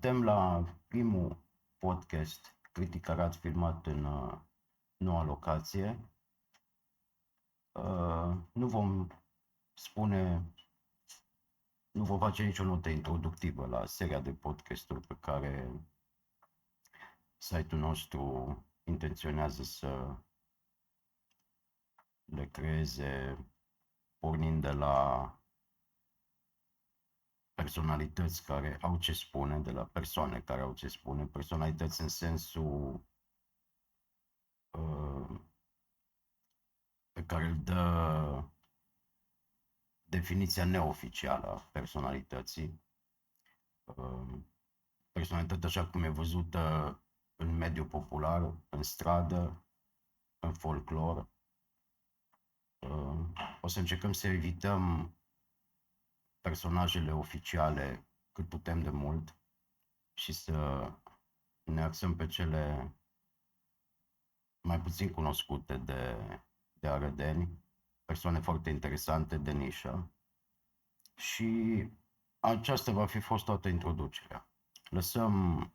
Suntem la primul podcast Critic Arad filmat în noua locație. Nu vom face nicio notă introductivă la seria de podcasturi pe care site-ul nostru intenționează să le creeze, pornind de la personalități care au ce spune, de la persoane care au ce spune, personalități în sensul pe care îl dă definiția neoficială a personalității. Personalitatea așa cum e văzută în mediul popular, în stradă, în folclor. O să încercăm să evităm personajele oficiale cât putem de mult și să ne axăm pe cele mai puțin cunoscute de arădeni, persoane foarte interesante de nișă. Și aceasta va fi fost toată introducerea. Lăsăm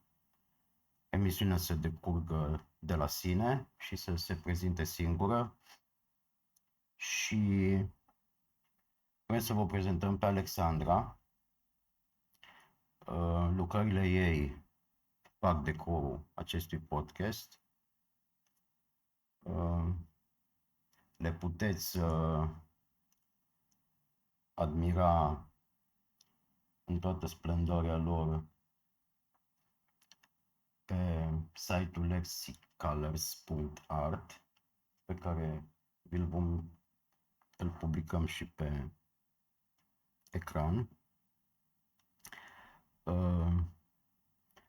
emisiunea să decurgă de la sine și să se prezinte singură și vrem să vă prezentăm pe Alexandra. Lucrările ei fac decorul acestui podcast. Le puteți admira în toată splendoarea lor pe site-ul lexicolors.art, pe care îl publicăm și pe ecran.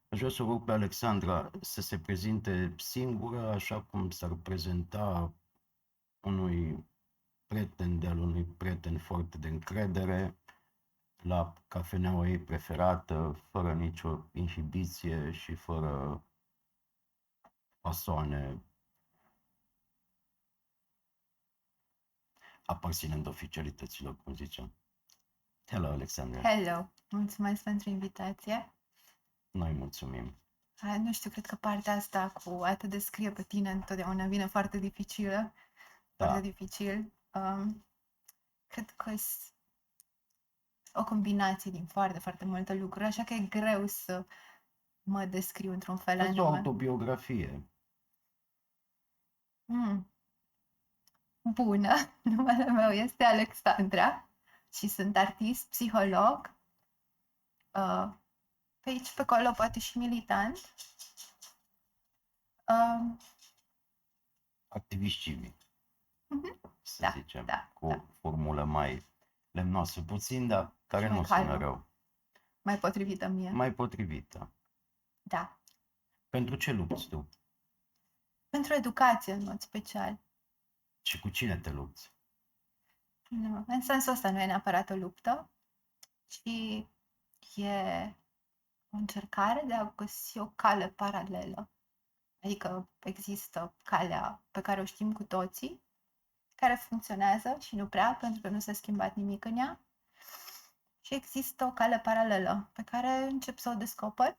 Aș vrea să rog pe Alexandra să se prezinte singură, așa cum s-ar prezenta unui prieten foarte de încredere, la cafeneaua ei preferată, fără nicio inhibiție și fără fasoane, aparținând oficialităților, cum ziceam. Hello, Alexandra. Hello! Mulțumesc pentru invitație. Noi mulțumim. Nu știu, cred că partea asta cu a te descrie pe tine întotdeauna vine foarte dificilă. Da. Foarte dificil. Cred că e o combinație din foarte, foarte multe lucruri, așa că e greu să mă descriu într-un fel Este o anume. autobiografie. Bună! Numele meu este Alexandra și sunt artist, psiholog. Pe aici, pe acolo, poate și militant. Activist civic, să Da, zicem, da, cu da. formulă mai lemnoasă puțin, dar care Și mai nu sună calmă. rău. Mai potrivită mie. Mai potrivită. Da. Pentru ce lupți tu? Pentru educație, în mod special. Și cu cine te lupți? Nu, în sensul ăsta nu e neapărat o luptă, ci e o încercare de a găsi o cale paralelă. Adică există calea pe care o știm cu toții, care funcționează și nu prea, pentru că nu s-a schimbat nimic în ea. Și există o cale paralelă pe care încep să o descoper.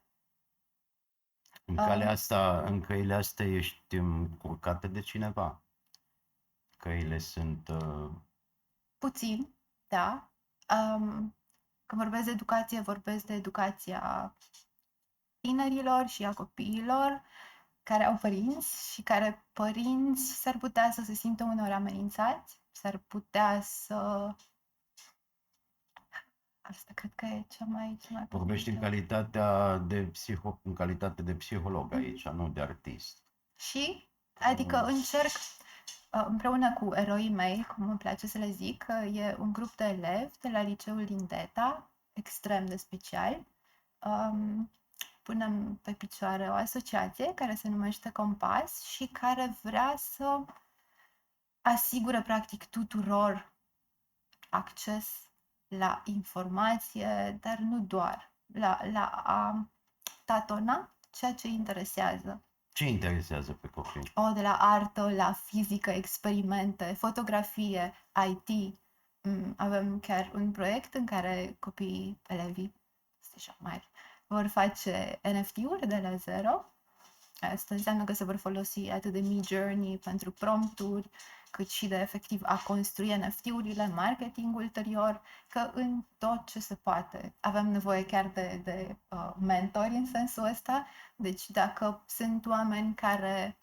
În calea asta, în căile astea ești încurcată de cineva? Căile sunt... Puțin, da. Când vorbesc de educație, vorbesc de educația tinerilor și a copiilor care au părinți și care părinți s-ar putea să se simtă uneori amenințați, s-ar putea să... Asta cred că e cea mai Vorbești în calitate de psiholog aici, nu de artist. Și, adică încerc, împreună cu eroii mei, cum îmi place să le zic, că e un grup de elevi de la liceul din Deta, extrem de special. Punem pe picioare o asociație care se numește Compas și care vrea să asigure practic tuturor acces la informație, dar nu doar, la a tatona ceea ce interesează. Ce interesează pe copii? De la artă, la fizică, experimente, fotografie, IT. Avem chiar un proiect în care copiii, elevii, sunt așa mari, vor face NFT-uri de la zero. Asta înseamnă că se vor folosi atât de Midjourney pentru prompturi, cât și de efectiv a construi NFT-urile, marketing ulterior, că în tot ce se poate. Avem nevoie chiar de mentori în sensul ăsta, deci dacă sunt oameni care,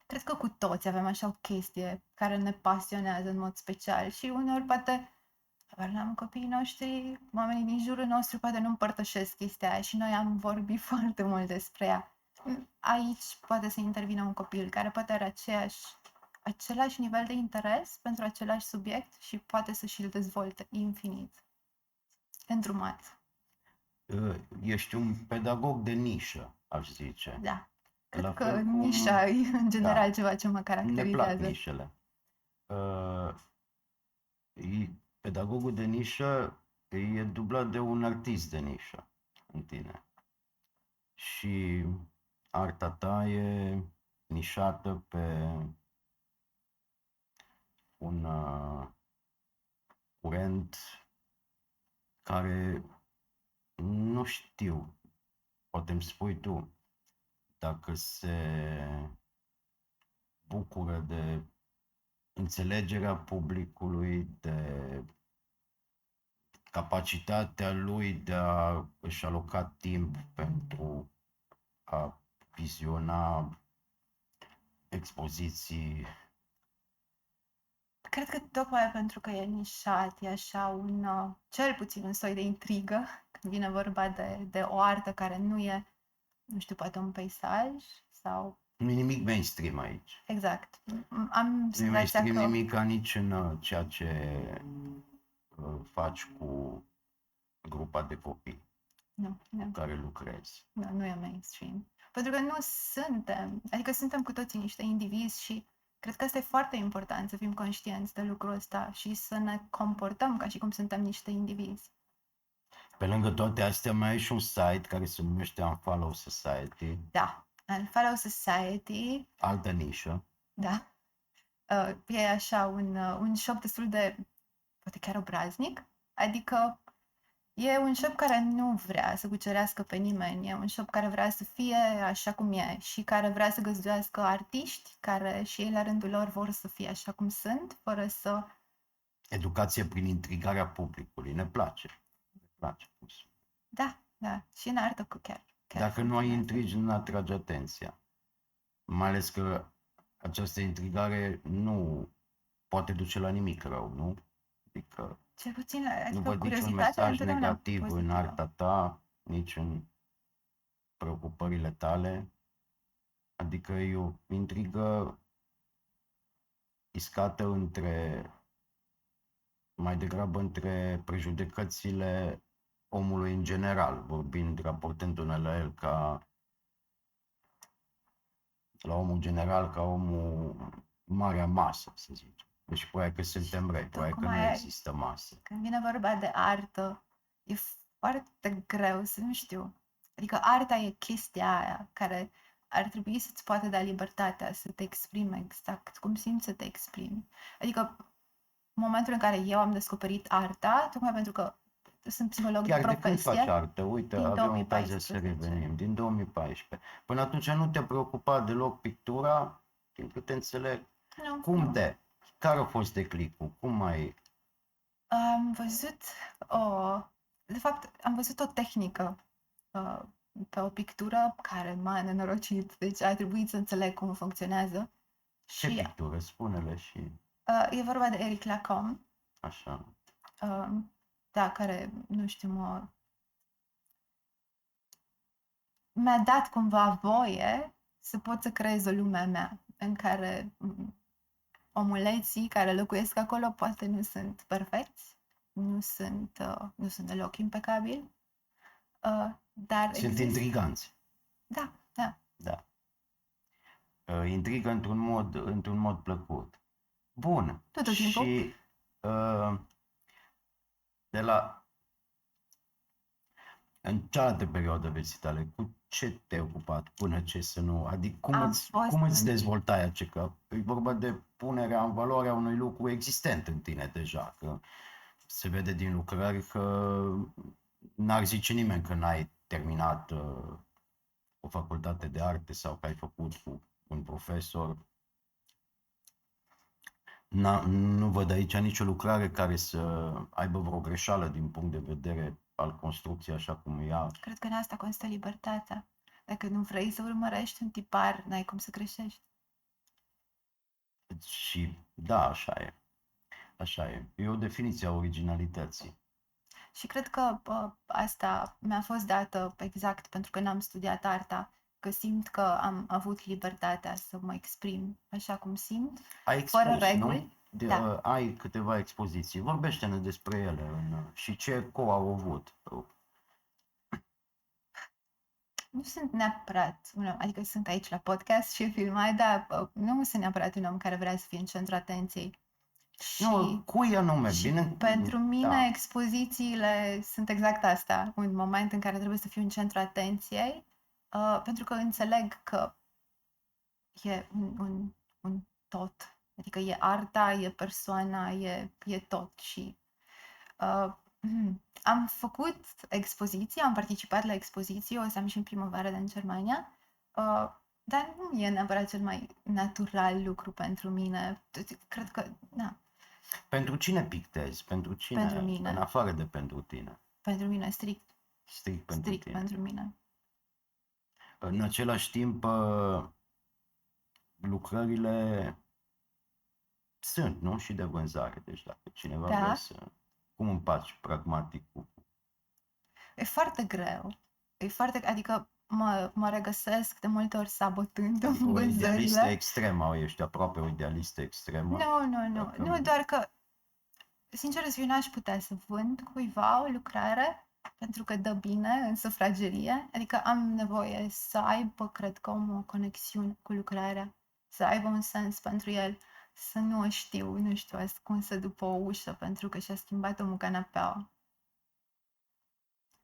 cred că cu toți avem așa o chestie care ne pasionează în mod special și uneori poate aveam copiii noștri, oamenii din jurul nostru poate nu împărtășesc chestia aia și noi am vorbit foarte mult despre ea. Aici poate să intervină un copil care poate are același nivel de interes pentru același subiect și poate să și-l dezvolte infinit. Îndrumat. Ești un pedagog de nișă, aș zice. Da. Cred La că fel cum- nișa e în general Da. ceva ce mă Ne plac caracterizează. nișele. Pedagogul de nișă e dublat de un artist de nișă în tine. Și arta ta e nișată pe un curent care nu știu, poate îmi spui tu, dacă se bucură de înțelegerea publicului, de capacitatea lui de a își aloca timp pentru a viziona expoziții. Cred că tocmai pentru că e nișat, e așa cel puțin un soi de intrigă, când vine vorba de o artă care nu e, nu știu, poate un peisaj sau... Nu e nimic mainstream aici. Exact. Am Nu e senzația mainstream că... nimic ca nici în ceea ce faci cu grupa de copii cu care lucrezi. Nu e mainstream. Pentru că nu suntem, adică suntem cu toții niște indivizi și cred că asta e foarte important, să fim conștienți de lucrul ăsta și să ne comportăm ca și cum suntem niște indivizi. Pe lângă toate astea mai ai și un site care se numește Unfollow Society. Da, Unfollow Society. Altă nișă. Da. E așa un shop destul de, poate chiar obraznic, adică e un shop care nu vrea să cucerească pe nimeni, e un shop care vrea să fie așa cum e și care vrea să găzduiască artiști care și ei la rândul lor vor să fie așa cum sunt, fără să... Educație prin intrigarea publicului. Ne place. Ne place. Da. Și în artă chiar. Dacă nu ai intrigi, nu atrage atenția. Mai ales că această intrigare nu poate duce la nimic rău, nu? Adică cel puțin, nu văd niciun mesaj negativ în arta ta, nici în preocupările tale. Adică e o intrigă iscată mai degrabă între prejudecățile omului în general, raportându-ne la el la omul general, ca omul marea masă, să zicem. Deci probabil că suntem răi, probabil că nu există masă. Când vine vorba de artă, e foarte greu să nu știu. Adică arta e chestia aia care ar trebui să-ți poată da libertatea să te exprimi exact cum simți să te exprimi. Adică în momentul în care eu am descoperit arta, tocmai pentru că sunt psiholog de profesie. Chiar de când faci artă? Uite, avem ocazia să revenim. Din 2014. Până atunci nu te preocupa deloc pictura, din câte înțeleg. Nu. Care a fost declicul? Cum ai... Am văzut de fapt, am văzut o tehnică pe o pictură care m-a nenorocit, deci a trebuit să înțeleg cum funcționează. Ce pictură? Spune-le și... E vorba de Eric Lacombe. Așa. Da, care, nu știu, mi-a dat cumva voie să pot să creez o lume a mea, în care omuleții care locuiesc acolo poate nu sunt perfecți, nu sunt deloc impecabili, dar sunt intriganți. Da. Intrigă într-un mod plăcut. Bun. Tot timpul. Și în cealaltă perioadă vieții tale, cu ce te-ai ocupat până ce să nu... Adică cum îți dezvoltai că e vorba de punerea în valoare a unui lucru existent în tine deja, că se vede din lucrări că n-ar zice nimeni că n-ai terminat o facultate de arte sau că ai făcut cu un profesor. Nu văd aici nicio lucrare care să aibă vreo greșeală din punct de vedere al construcției așa cum e ea. Cred că în asta constă libertatea. Dacă nu vrei să urmărești un tipar, n-ai cum să greșești. Și da, așa e. Așa e. E o definiție a originalității. Și cred că asta mi-a fost dată exact pentru că n-am studiat arta, că simt că am avut libertatea să mă exprim așa cum simt, Ai expus, fără reguli. nu? Da. Ai câteva expoziții. Vorbește-ne despre ele și ce au avut. Nu sunt neapărat un om, adică sunt aici la podcast și e filmat, dar nu sunt neapărat un om care vrea să fie în centrul atenției. Nu, cui anume, Și bine? pentru mine Da. expozițiile sunt exact asta, un moment în care trebuie să fiu în centrul atenției, pentru că înțeleg că e un tot. Adică e arta, e persoana, e tot. Și am făcut expoziții, am participat la expoziții, o să am și în primăvară în Germania, dar nu e neapărat cel mai natural lucru pentru mine. Cred că, da, Pentru cine pictezi? Pentru cine? Pentru mine. În afară de pentru tine. Pentru mine strict Pentru tine. pentru mine. În același timp, lucrările sunt, nu? Și de vânzare. Deci dacă cineva Da. vrea să... Cum împaci pragmatic cu... E foarte greu. Adică mă regăsesc de multe ori sabotând Adică o idealistă vânzările. extremă, ești aproape o idealistă extremă. Nu. Nu, doar că, sincer să fiu, n-aș putea să vând cuiva o lucrare pentru că dă bine în sufragerie. Adică am nevoie să aibă, cred că, o conexiune cu lucrarea, să aibă un sens pentru el, să nu o știu, nu știu, ascunsă după o ușă pentru că și-a schimbat omul canapeaua.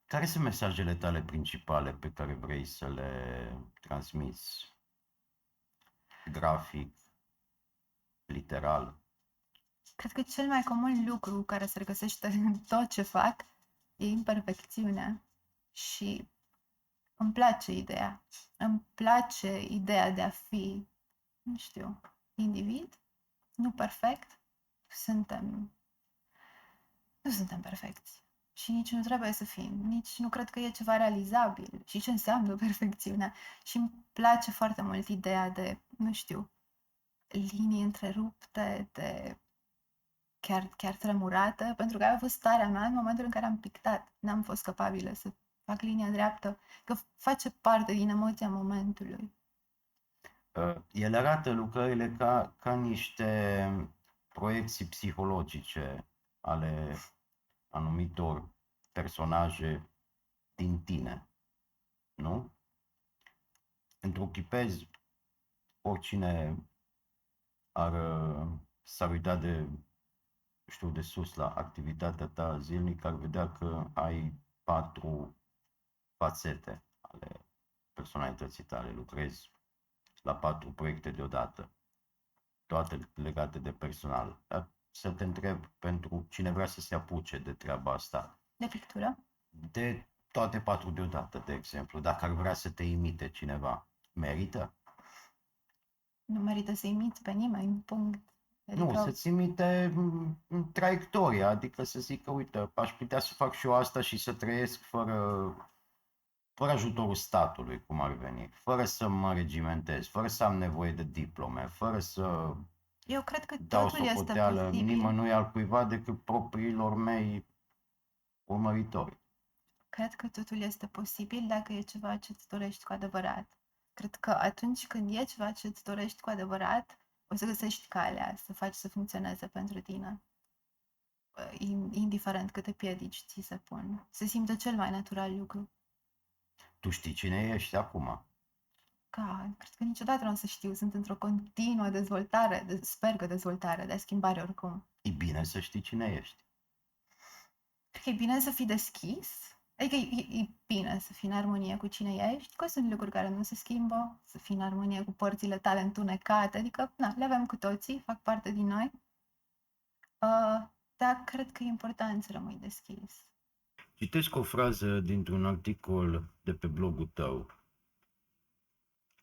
Care sunt mesajele tale principale pe care vrei să le transmiți? Grafic, literal? Cred că cel mai comun lucru care se regăsește în tot ce fac e imperfecțiunea. Și îmi place ideea. Îmi place ideea de a fi, nu știu, individ, nu perfect. Nu suntem perfecți. Și nici nu trebuie să fim. Nici nu cred că e ceva realizabil. Și ce înseamnă perfecțiunea. Și îmi place foarte mult ideea de, nu știu, linii întrerupte, de chiar tremurată, pentru că aia a fost starea mea în momentul în care am pictat. N-am fost capabilă să fac linia dreaptă, că face parte din emoția momentului. El arată lucrările ca niște proiecții psihologice ale anumitor personaje din tine, nu? Întruchipezi oricine s-ar uita de sus la activitatea ta zilnică, ar vedea că ai 4 fațete ale personalității tale, lucrezi la 4 proiecte deodată, toate legate de personal. Dar să te întreb, pentru cine vrea să se apuce de treaba asta, De pictură? de toate 4 deodată, de exemplu, dacă ar vrea să te imite cineva, merită? Nu merită să imiți pe nimeni, punct. Nu, să-ți imite traiectoria, adică să zică, uite, aș putea să fac și eu asta și să trăiesc fără ajutorul statului, cum ar veni, fără să mă regimentez, fără să am nevoie de diplome, fără să Eu cred că dau totul este socoteală posibil. nimănui altcuiva decât propriilor mei urmăritori. Cred că totul este posibil dacă e ceva ce îți dorești cu adevărat. Cred că atunci când e ceva ce îți dorești cu adevărat, o să găsești calea să faci să funcționeze pentru tine. Indiferent câte piedici ți se pun. Se simte cel mai natural lucru. Tu știi cine ești acum? Cred că niciodată nu o să știu. Sunt într-o continuă dezvoltare, sper că dezvoltare, de schimbare oricum. E bine să știi cine ești. E bine să fii deschis. Adică e bine să fii în armonie cu cine ești, că sunt lucruri care nu se schimbă, să fii în armonie cu părțile tale întunecate, adică, le avem cu toții, fac parte din noi. Dar cred că e important să rămâi deschis. Citesc o frază dintr-un articol de pe blogul tău,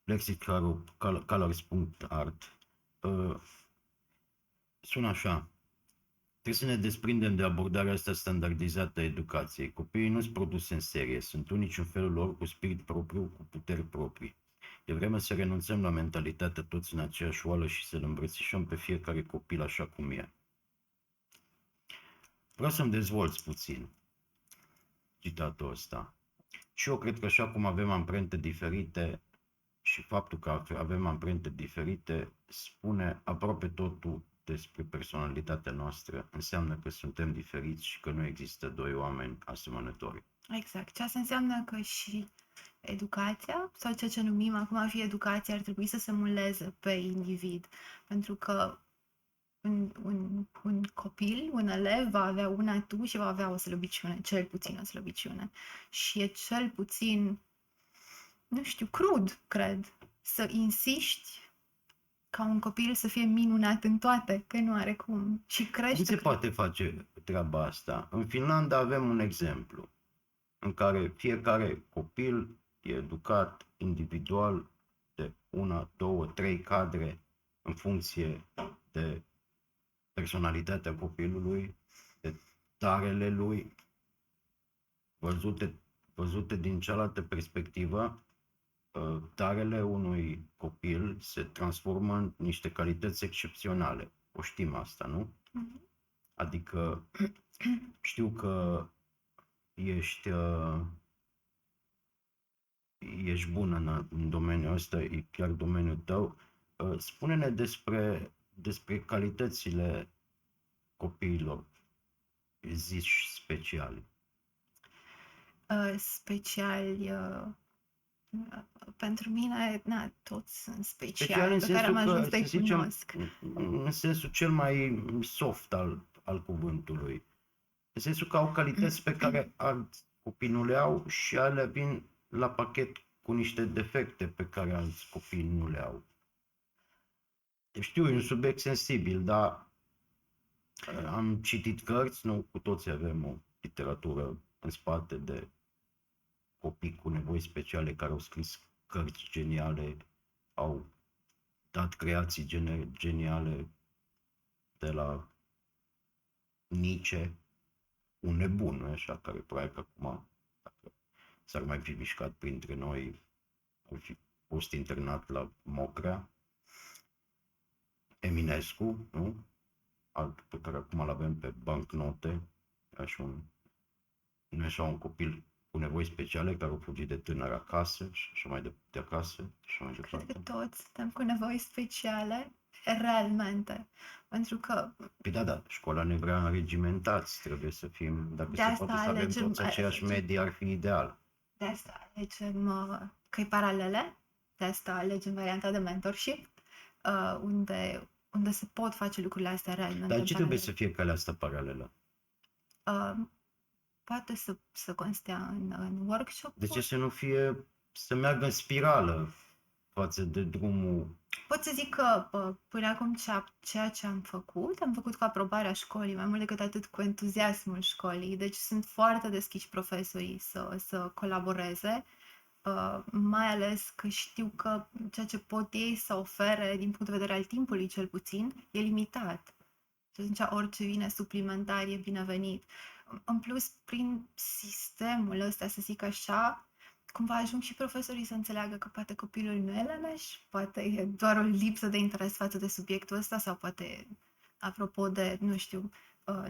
lexicolors.art. Sună așa: trebuie să ne desprindem de abordarea asta standardizată a educației. Copiii nu sunt produse în serie, sunt unici în felul lor, cu spirit propriu, cu puteri proprii. E vreme să renunțăm la mentalitatea toți în aceeași oală și să-l îmbrățișăm pe fiecare copil așa cum e. Vreau să-mi dezvolți puțin citatul ăsta. Și eu cred că așa cum avem amprente diferite și faptul că avem amprente diferite spune aproape totul despre personalitatea noastră. Înseamnă că suntem diferiți și că nu există doi oameni asemănători. Exact. Și asta înseamnă că și educația, sau ceea ce numim acum a fi educație, ar trebui să se muleze pe individ. Pentru că un copil, un elev va avea un atu și va avea o slăbiciune, cel puțin o slăbiciune. Și e cel puțin, nu știu, crud, cred, să insiști ca un copil să fie minunat în toate, că nu are cum. Și Cum crește. se poate face treaba asta? În Finlanda avem un exemplu în care fiecare copil e educat individual de 1, 2, 3 cadre în funcție de personalitatea copilului, de darele lui, văzute din cealaltă perspectivă. Darele unui copil se transformă în niște calități excepționale. O știm asta, nu? Adică știu că ești bun în domeniul ăsta, e chiar domeniul tău. Spune-ne despre calitățile copiilor zici speciali. Speciali, pentru mine, toți sunt Special speciali, în pe care am sensul că, ajuns să să-i zicem, cunosc. în sensul cel mai soft al cuvântului. În sensul că au calități pe care alți copii nu le au și alea vin la pachet cu niște defecte pe care alți copii nu le au. Știu, e un subiect sensibil, dar am citit cărți, nu cu toții avem o literatură în spate de copii cu nevoi speciale care au scris cărți geniale, au dat creații geniale, de la Nietzsche, un nebun, nu așa, care probabil că acum, dacă s-ar mai fi mișcat printre noi, ar fi fost internat la Mocrea. Eminescu, nu? Altul pe care acum îl avem pe bancnote, nu așa un copil cu nevoi speciale care au fugit de tânăr acasă și așa mai de acasă și așa mai Cred departe. că toți suntem cu nevoi speciale, realmente. Pentru că Păi da, școala ne vrea înregimentați, trebuie să fim, dacă de se asta poate să avem alegem, toți aceeași medie, ar fi ideal. de asta alegem căi paralele, de asta alegem varianta de mentorship, unde se pot face lucrurile astea realmente. Dar în ce trebuie paralel. să fie calea asta paralelă? Poate să constea în workshop. De ce să nu fie, să meargă în spirală față de drumul... Pot să zic că până acum ceea ce am făcut cu aprobarea școlii, mai mult decât atât cu entuziasmul școlii. Deci sunt foarte deschiși profesorii să colaboreze, mai ales că știu că ceea ce pot ei să ofere din punct de vedere al timpului cel puțin e limitat. Și atunci orice vine suplimentar e binevenit. În plus, prin sistemul ăsta, să zic așa, cumva ajung și profesorii să înțeleagă că poate copilul nu e leneș, poate e doar o lipsă de interes față de subiectul ăsta sau poate, apropo de, nu știu,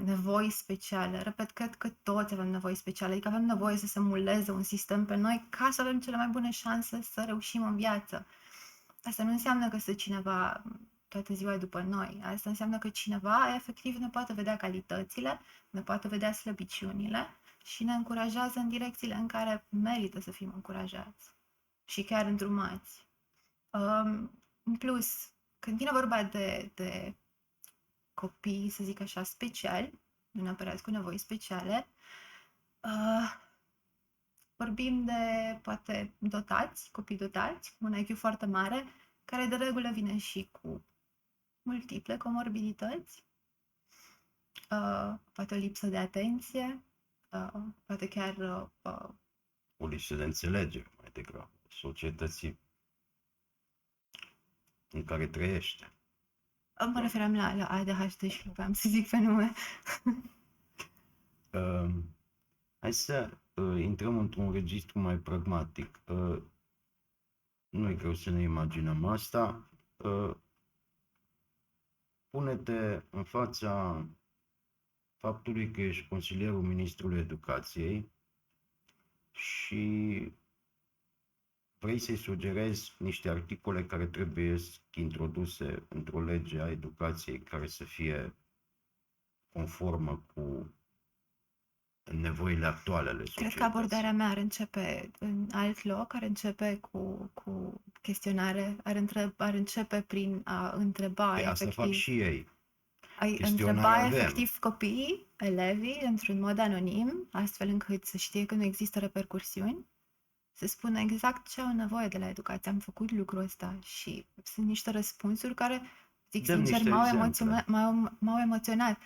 nevoi speciale. Repet, cred că toți avem nevoi speciale, adică avem nevoie să se muleze un sistem pe noi ca să avem cele mai bune șanse să reușim în viață. Asta nu înseamnă că stă cineva toată ziua după noi. Asta înseamnă că cineva efectiv ne poate vedea calitățile, ne poate vedea slăbiciunile și ne încurajează în direcțiile în care merită să fim încurajați și chiar îndrumați. În plus, când vine vorba de copii, să zic așa, speciali, nu neapărat cu nevoi speciale, vorbim de, poate, copii dotați, cu un IQ foarte mare, care de regulă vine și cu multiple comorbidități, poate o lipsă de atenție, poate chiar O lipsă de înțelegere, mai degrabă, societății în care trăiește. mă referam la ADHD și nu vreau să zic pe nume. Hai să intrăm într-un registru mai pragmatic. Nu e greu să ne imaginăm asta. Pune-te în fața faptului că ești consilierul Ministrului Educației și vrei să-i sugerezi niște articole care trebuie introduse într-o lege a educației care să fie conformă cu nevoile actuale ale societății. Cred că abordarea mea ar începe în alt loc, ar începe cu chestionare, ar începe prin a întreba Pe asta fac efectiv, și ei. ai Chestionare întreba avem. efectiv copiii, elevii, într-un mod anonim, astfel încât să știe că nu există repercursiuni, să spună exact ce au nevoie de la educație. Am făcut lucrul ăsta și sunt niște răspunsuri care, zic Dăm sincer, niște exemple. m-au emoționat.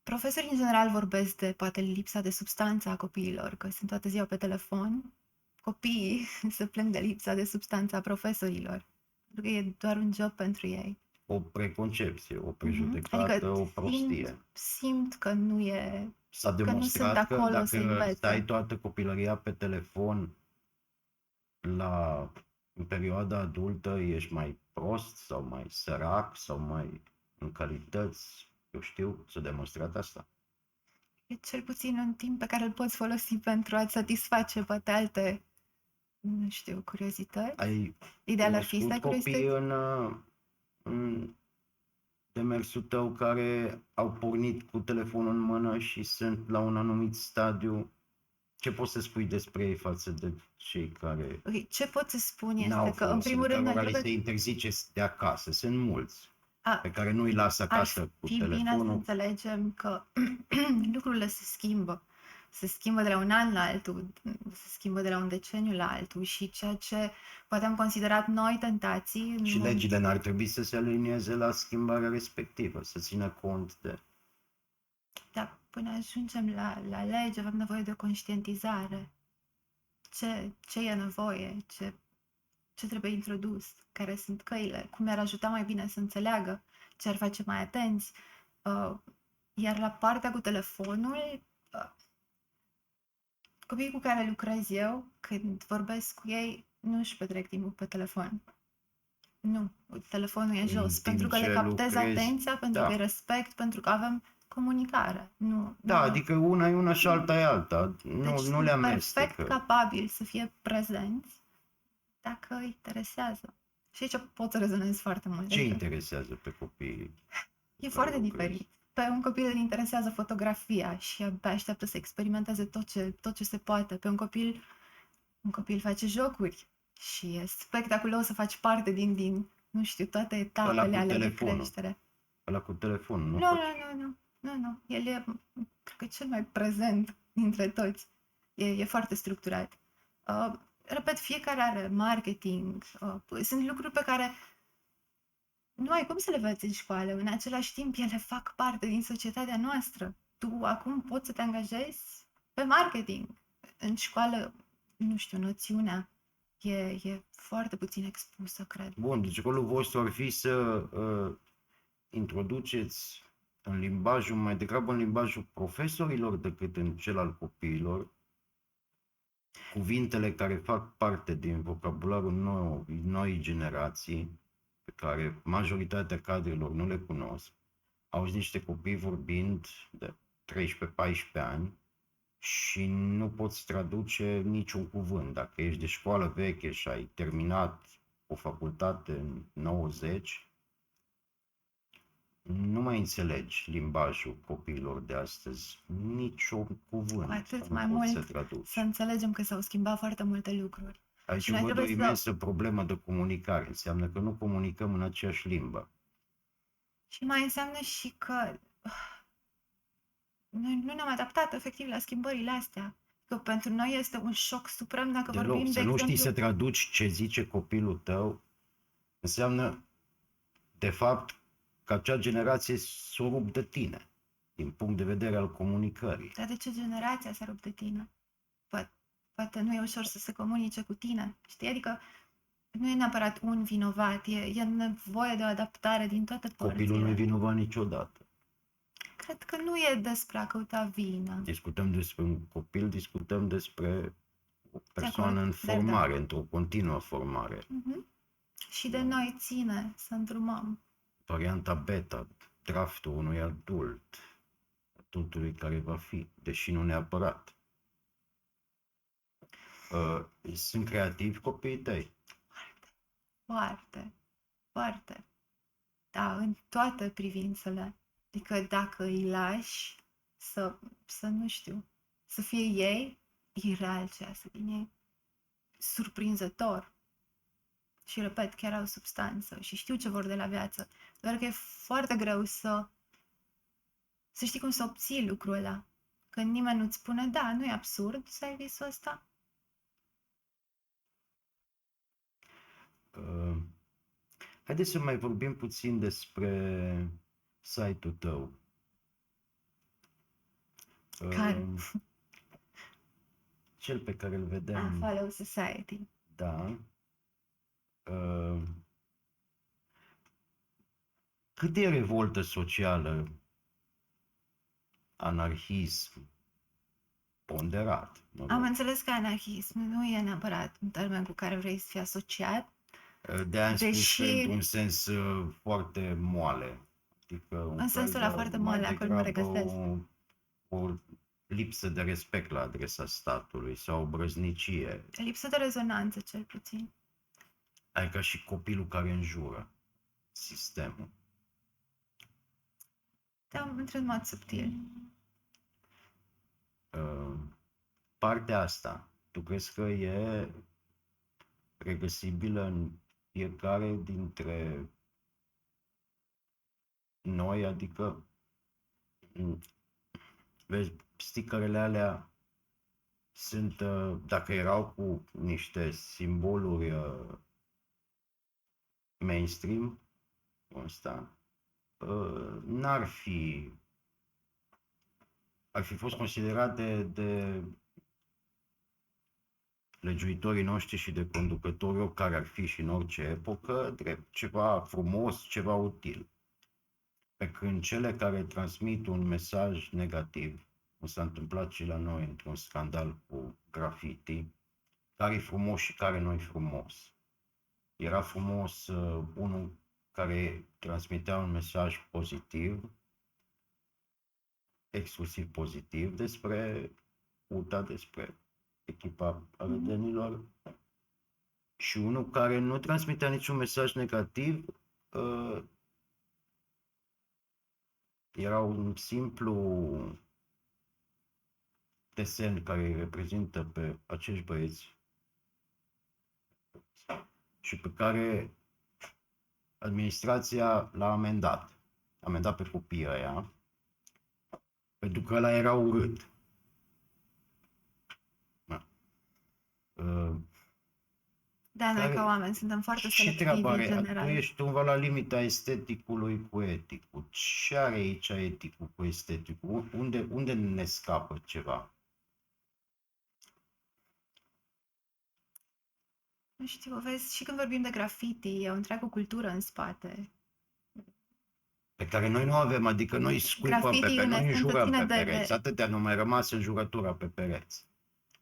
Profesorii în general vorbesc de poate lipsa de substanță a copiilor, că sunt toată ziua pe telefon. Copiii se plâng de lipsa de substanță a profesorilor, pentru că e doar un job pentru ei. O preconcepție, o prejudecată, Adică o prostie. simt că nu e, S-a că nu sunt demonstrat că acolo să dacă învețe. stai toată copilăria pe telefon în perioada adultă, ești mai prost sau mai sărac sau mai în calități. Eu știu, s-a demonstrat asta. E cel puțin un timp pe care îl poți folosi pentru a-ți satisface poate alte, nu știu, curiozități. Ai Ideal ar fi să ai cunoscut copii curiozități. în demersul tău care au pornit cu telefonul în mână și sunt la un anumit stadiu. Ce poți să spui despre ei față de cei care Ok, ce pot să spun n-au este că, în folosit, primul rând, noi cărora li se trebuie... interzice de acasă? Sunt mulți pe A, care nu îi lasă ar acasă cu fi bine să telefonul. înțelegem că lucrurile se schimbă. Se schimbă de la un an la altul, se schimbă de la un deceniu la altul și ceea ce poate am considerat noi tentații... Și legile n-ar trebui să se alinieze la schimbarea respectivă, să țină cont de... Dar până ajungem la lege, avem nevoie de o conștientizare. Ce e nevoie, ce trebuie introdus, care sunt căile, cum mi-ar ajuta mai bine să înțeleagă, ce ar face mai atenți. Iar la partea cu telefonul, copiii cu care lucrez eu, când vorbesc cu ei, nu își petrec timpul pe telefon. Nu, telefonul e jos, pentru că le captez atenția, pentru că îi respect, pentru că avem comunicare. Da, adică una e una și alta e alta. Deci Nu le amestecă. perfect capabili să fie prezenți dacă îi interesează. Și aici pot să rezonez foarte mult. Ce interesează pe copii? E foarte diferit. Pe un copil îl interesează fotografia și abia așteaptă să experimenteze tot ce se poate. Pe un copil face jocuri și e spectaculos să faci parte din nu știu, toate etapele ale de creștere. Ăla cu telefonul, nu? Nu. El e, cred că, cel mai prezent dintre toți. E foarte structurat. Repet, fiecare are marketing. Sunt lucruri pe care nu ai cum să le înveți în școală. În același timp, ele fac parte din societatea noastră. Tu acum poți să te angajezi pe marketing. În școală, nu știu, noțiunea e foarte puțin expusă, cred. Bun, deci rolul vostru ar fi să introduceți mai degrabă în limbajul profesorilor decât în cel al copiilor, cuvintele care fac parte din vocabularul noi generații, pe care majoritatea cadrelor nu le cunosc. Auzi niște copii vorbind de 13-14 ani și nu poți traduce niciun cuvânt. Dacă ești de școală veche și ai terminat o facultate în 90, nu mai înțelegi limbajul copiilor de astăzi, niciun cuvânt. Cu atât mai mult să înțelegem că s-au schimbat foarte multe lucruri. Aici văd o imensă problemă de comunicare. Înseamnă că nu comunicăm în aceeași limbă. Și mai înseamnă și că noi nu ne-am adaptat efectiv la schimbările astea. Că pentru noi este un șoc suprem dacă vorbim, de exemplu... nu știi să traduci ce zice copilul tău, înseamnă, de fapt, că acea generație s-o rup de tine. din punct de vedere al comunicării. Dar de ce generația s-a rupt de tine? Poate nu e ușor să se comunice cu tine, știi? Adică nu e neapărat un vinovat, e nevoie de o adaptare din toate Copilul nu e părțile. vinovat niciodată. Cred că nu e despre a căuta vină. Discutăm despre un copil, discutăm despre o persoană în Dar da. formare, într-o continuă formare. Și de noi ține să îndrumăm. Varianta beta, draftul unui adultului care va fi, deși nu neapărat. Sunt creativi copiii tăi? Foarte, foarte. Da, în toate privințele. Adică dacă îi lași să nu știu, să fie ei, e real ce iasă din ei. Surprinzător. Și repet, chiar au substanță și știu ce vor de la viață. Doar că e foarte greu să știi cum să obții lucrul ăla. Când nimeni nu-ți spune, da, nu e absurd să ai visul ăsta. Haideți să mai vorbim puțin despre site-ul tău. Care? Cel pe care îl vedem. Follow Society. Da. Cât e revoltă socială, anarhism, ponderat? Am înțeles că anarhism nu e neapărat un termen cu care vrei să fii asociat. De-aia am spus într-un sens foarte moale. Adică în sensul ăla foarte moale, acolo mă regăsesc. O lipsă de respect la adresa statului sau o brăznicie. Lipsă de rezonanță, cel puțin. Ai ca și copilul care înjură sistemul. Da, într-un mod subtil. Partea asta, tu crezi că e regăsibilă în fiecare dintre noi? Adică, vezi, stickerele alea sunt, dacă erau cu niște simboluri mainstream, ăsta, ar fi fost considerate de legiuitorii noștri și de conducătorii, oricare ar fi și în orice epocă, drept ceva frumos, ceva util. Pe când cele care transmit un mesaj negativ, cum s-a întâmplat și la noi într-un scandal cu graffiti, care e frumos și care nu e frumos. Era frumos unul care transmitea un mesaj pozitiv, exclusiv pozitiv, despre UTA, despre echipa arădenilor, și unul care nu transmitea niciun mesaj negativ, era un simplu desen care îi reprezintă pe acești băieți și pe care administrația l-a amendat pe copiii ăia, pentru că ăla era urât. Da, noi ca oameni suntem foarte selectivi în general. Tu ești cumva la limita esteticului cu eticul. Ce are aici eticul cu esteticul? Unde ne scapă ceva? Nu știu, vezi, și când vorbim de graffiti, e o întreagă cultură în spate. Pe care noi nu avem, adică noi scuipăm pe pereți, noi înjurăm pe pereți, atâtea nu mai rămas înjurătura pe pereți.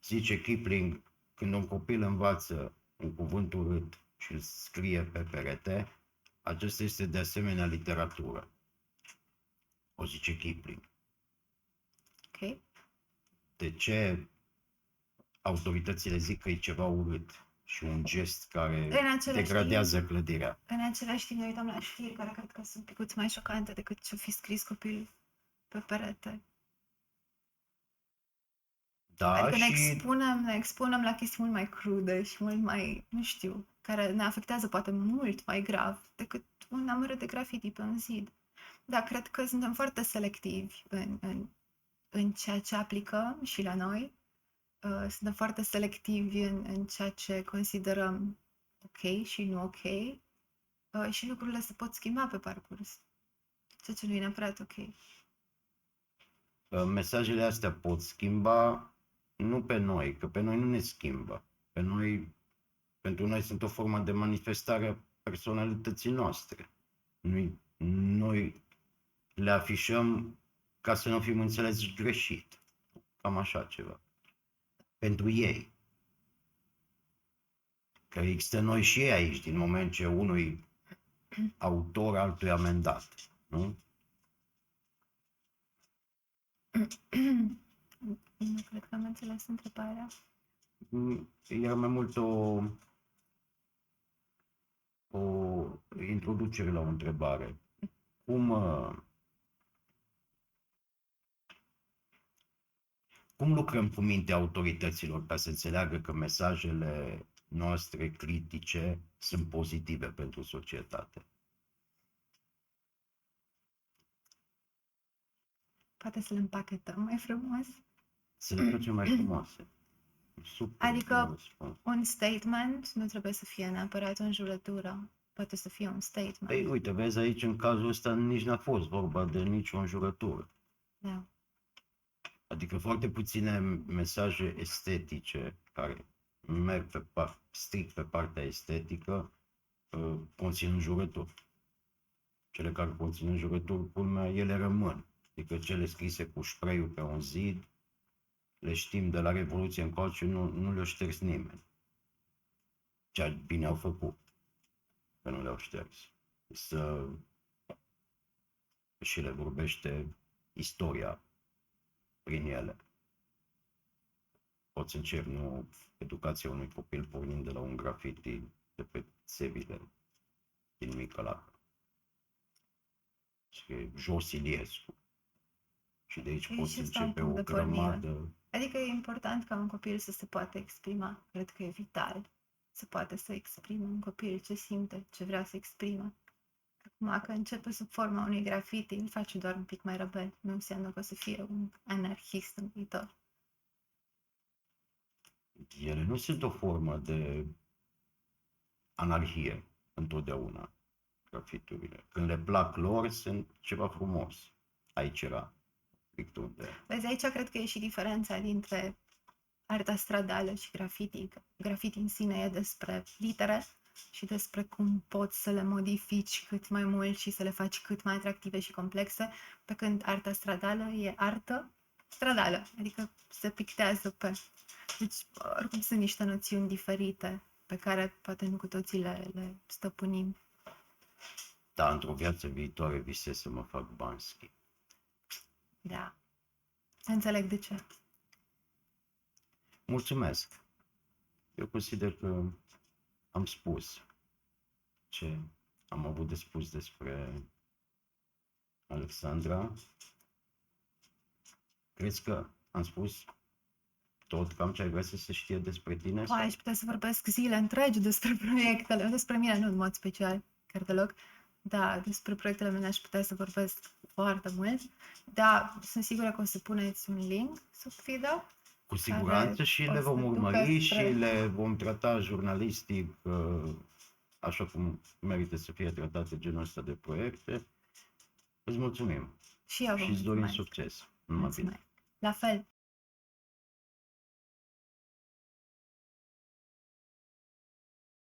Zice Kipling, când un copil învață un cuvânt urât și îl scrie pe perete, acesta este de asemenea literatură. O zice Kipling. Ok. De ce autoritățile zic că e ceva urât și un gest care degradează clădirea? În același timp ne uităm la știri care cred că sunt picuț mai șocante decât ce-o fi scris copilul pe perete. Da, adică ne expunem la chestii mult mai crude și mult mai, nu știu, care ne afectează poate mult mai grav decât un amărât de graffiti pe un zid. Da, cred că suntem foarte selectivi în ceea ce aplicăm și la noi. Suntem foarte selectivi în ceea ce considerăm ok și nu ok. Și lucrurile se pot schimba pe parcurs. Ceea ce nu e neapărat ok. Mesajele astea pot schimba, nu pe noi, că pe noi nu ne schimbă. Pentru noi sunt o formă de manifestare a personalității noastre. Noi le afișăm ca să nu fim înțeleși greșit. Cam așa ceva. Pentru ei. Că există noi și ei aici, din moment ce unui autor, altuia amendat. Nu? Nu cred că am înțeles întrebarea. Era mai mult o introducere la o întrebare. Cum lucrăm cu mintea autorităților ca să înțeleagă că mesajele noastre critice sunt pozitive pentru societate? Poate să le împachetăm mai frumos. Să le facem mai frumoase. Super, Adică răspuns. un statement nu trebuie să fie neapărat o înjurătură. Poate să fie un statement. Păi uite, vezi, aici în cazul ăsta nici n-a fost vorba de nicio înjurătură. Da. Adică foarte puține mesaje estetice care merg strict pe partea estetică conțin înjurături. Cele care conțin înjurături, culmea, ele rămân. Adică cele scrise cu spray-ul pe un zid, le știm de la Revoluție încoace, nu le-o șters nimeni. Ce bine au făcut, că nu le-au șters. Și le vorbește istoria prin ele. Poți începi, nu, educația unui copil pornind de la un graffiti de pe țevile din Micălacă. Și Jos Iliescu. Și de aici poți începe o grămadă. Adică e important ca un copil să se poată exprima. Cred că e vital să poată să exprime un copil ce simte, ce vrea să exprime. Acum că începe sub forma unui graffiti, îl face doar un pic mai rebel. Nu înseamnă că o să fie un anarhist în viitor. Ele nu sunt o formă de anarhie întotdeauna, grafiturile. Când le plac lor, sunt ceva frumos. Aici era pictul de... Vezi, aici cred că e și diferența dintre arta stradală și graffiti. Graffiti în sine e despre litere și despre cum poți să le modifici cât mai mult și să le faci cât mai atractive și complexe, pe când arta stradală e artă stradală, adică se pictează pe... Deci, oricum sunt niște noțiuni diferite pe care poate nu cu toții le stăpânim. Da, într-o viață viitoare visez să mă fac Banksy. Da. Înțeleg de ce. Mulțumesc. Eu consider că am spus ce am avut de spus despre Alexandra. Crezi că am spus tot cam ce ai vrea să se știe despre tine? Aș putea să vorbesc zile întregi despre proiectele, despre mine, nu în mod special, chiar deloc. Da, despre proiectele mele aș putea să vorbesc foarte mult. Da, sunt sigură că o să puneți un link sub video. Cu siguranță și le vom urmări și le vom trata jurnalistic așa cum merită să fie tratate genul ăsta de proiecte. Îți mulțumim și eu vă îți dorim succes. Mulțumesc. La fel.